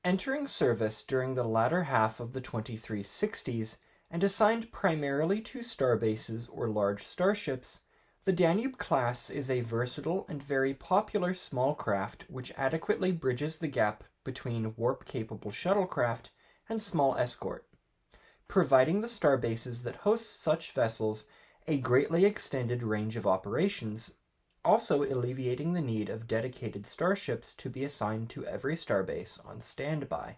Entering service during the latter half of the 2360s and assigned primarily to starbases or large starships, the Danube class is a versatile and very popular small craft which adequately bridges the gap between warp-capable shuttlecraft and small escort, providing the starbases that host such vessels a greatly extended range of operations, also alleviating the need of dedicated starships to be assigned to every starbase on standby.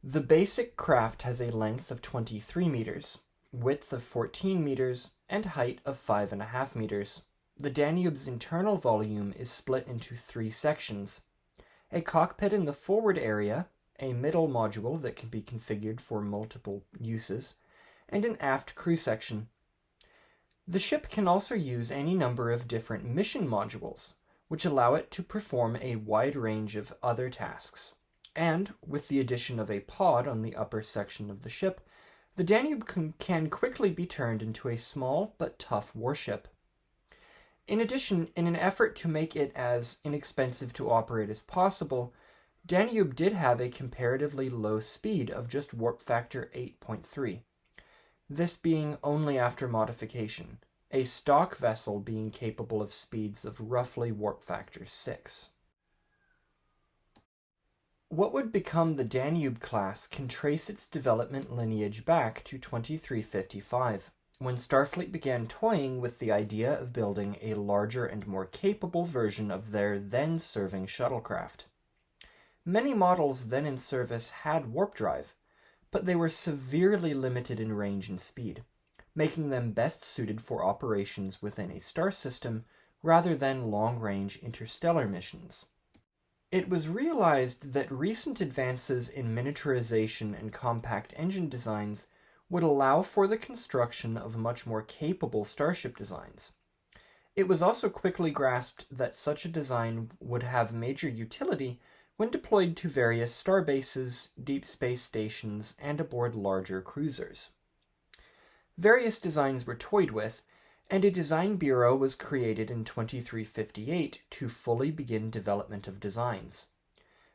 The basic craft has a length of 23 meters, width of 14 meters, and height of 5.5 meters. The Danube's internal volume is split into 3 sections: a cockpit in the forward area, a middle module that can be configured for multiple uses, and an aft crew section. The ship can also use any number of different mission modules, which allow it to perform a wide range of other tasks. And, with the addition of a pod on the upper section of the ship, the Danube can quickly be turned into a small but tough warship. In addition, in an effort to make it as inexpensive to operate as possible, Danube did have a comparatively low speed of just warp factor 8.3. This being only after modification, a stock vessel being capable of speeds of roughly warp factor 6. What would become the Danube class can trace its development lineage back to 2355, when Starfleet began toying with the idea of building a larger and more capable version of their then-serving shuttlecraft. Many models then in service had warp drive, but they were severely limited in range and speed, making them best suited for operations within a star system rather than long-range interstellar missions. It was realized that recent advances in miniaturization and compact engine designs would allow for the construction of much more capable starship designs. It was also quickly grasped that such a design would have major utility when deployed to various starbases, deep space stations, and aboard larger cruisers. Various designs were toyed with, and a design bureau was created in 2358 to fully begin development of designs.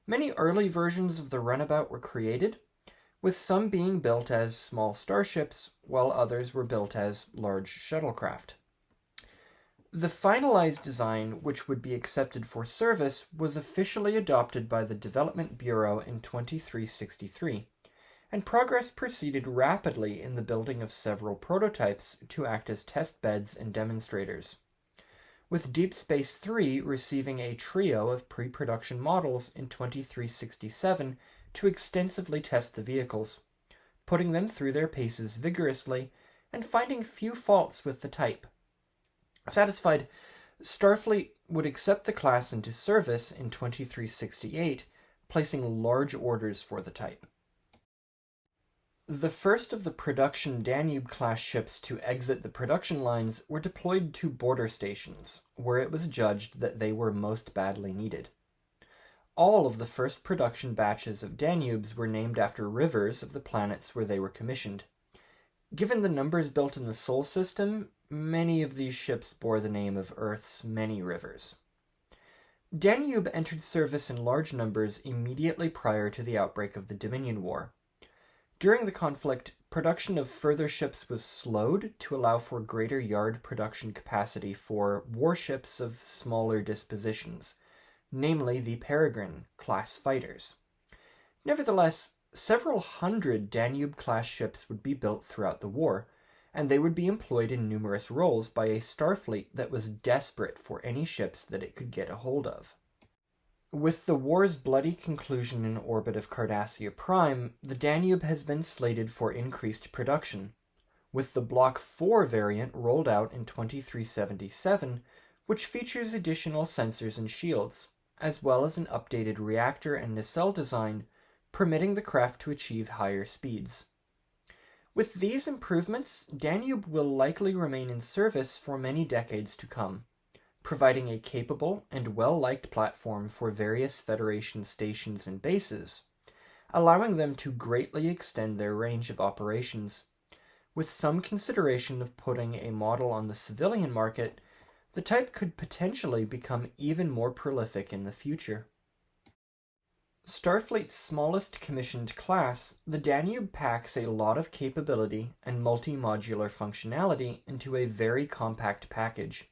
Many early versions of the Runabout were created, with some being built as small starships, while others were built as large shuttlecraft. The finalized design, which would be accepted for service, was officially adopted by the Development Bureau in 2363, and progress proceeded rapidly in the building of several prototypes to act as test beds and demonstrators, with Deep Space 3 receiving a trio of pre-production models in 2367 to extensively test the vehicles, putting them through their paces vigorously and finding few faults with the type. Satisfied, Starfleet would accept the class into service in 2368, placing large orders for the type. The first of the production Danube-class ships to exit the production lines were deployed to border stations, where it was judged that they were most badly needed. All of the first production batches of Danubes were named after rivers of the planets where they were commissioned. Given the numbers built in the Sol system, many of these ships bore the name of Earth's many rivers. Danube entered service in large numbers immediately prior to the outbreak of the Dominion War. During the conflict, production of further ships was slowed to allow for greater yard production capacity for warships of smaller dispositions, namely the Peregrine-class fighters. Nevertheless, several hundred Danube-class ships would be built throughout the war, and they would be employed in numerous roles by a Starfleet that was desperate for any ships that it could get a hold of. With the war's bloody conclusion in orbit of Cardassia Prime, the Danube has been slated for increased production, with the Block 4 variant rolled out in 2377, which features additional sensors and shields, as well as an updated reactor and nacelle design, permitting the craft to achieve higher speeds. With these improvements, Danube will likely remain in service for many decades to come, providing a capable and well-liked platform for various Federation stations and bases, allowing them to greatly extend their range of operations. With some consideration of putting a model on the civilian market, the type could potentially become even more prolific in the future. Starfleet's smallest commissioned class, the Danube packs a lot of capability and multi-modular functionality into a very compact package.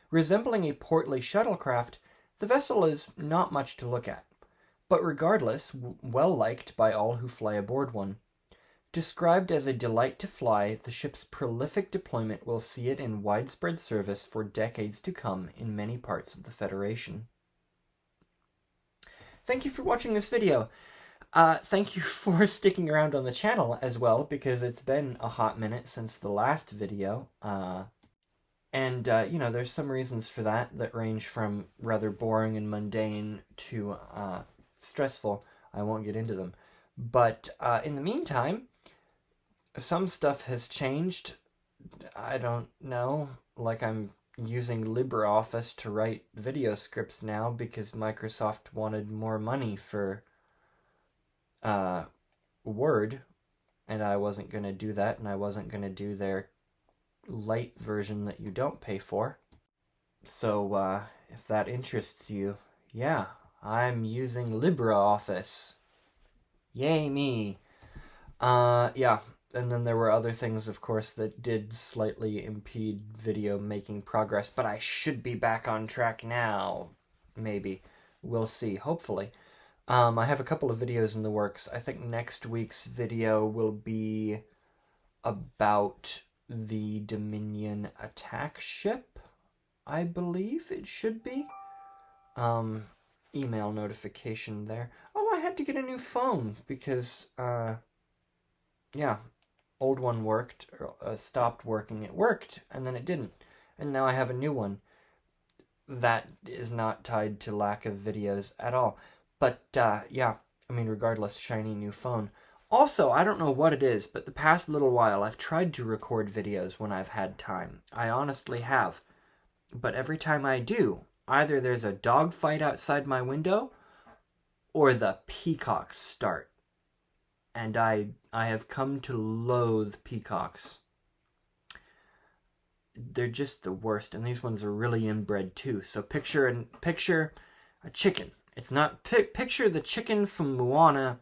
Resembling a portly shuttlecraft, the vessel is not much to look at, but regardless, well liked by all who fly aboard one. Described as a delight to fly, the ship's prolific deployment will see it in widespread service for decades to come in many parts of the Federation. Thank you for watching this video. Thank you for sticking around on the channel as well, because it's been a hot minute since the last video. You know, there's some reasons for that range from rather boring and mundane to stressful. I won't get into them. But in the meantime, some stuff has changed. I don't know, like I'm using LibreOffice to write video scripts now because Microsoft wanted more money for Word, and I wasn't going to do that, and I wasn't going to do their light version that you don't pay for. So if that interests you, yeah, I'm using LibreOffice. Yay me. Yeah. And then there were other things, of course, that did slightly impede video making progress, but I should be back on track now. Maybe. We'll see. Hopefully. I have a couple of videos in the works. I think next week's video will be about the Dominion attack ship. I believe it should be. Email notification there. Oh, I had to get a new phone because, yeah. Old one worked, stopped working. It worked, and then it didn't. And now I have a new one. That is not tied to lack of videos at all. But, yeah, I mean, regardless, shiny new phone. Also, I don't know what it is, but the past little while I've tried to record videos when I've had time. I honestly have. But every time I do, either there's a dogfight outside my window, or the peacocks start. And I have come to loathe peacocks. They're just the worst, and these ones are really inbred too. So picture a chicken. It's not picture the chicken from Moana,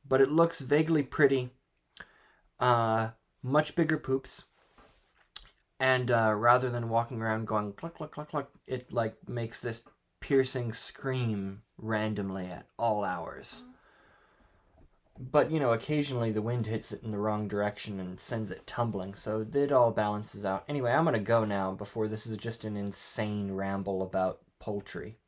but it looks vaguely pretty. Much bigger poops. And rather than walking around going cluck cluck cluck cluck, it like makes this piercing scream randomly at all hours. But, you know, occasionally the wind hits it in the wrong direction and sends it tumbling, so it all balances out. Anyway, I'm going to go now before this is just an insane ramble about poultry.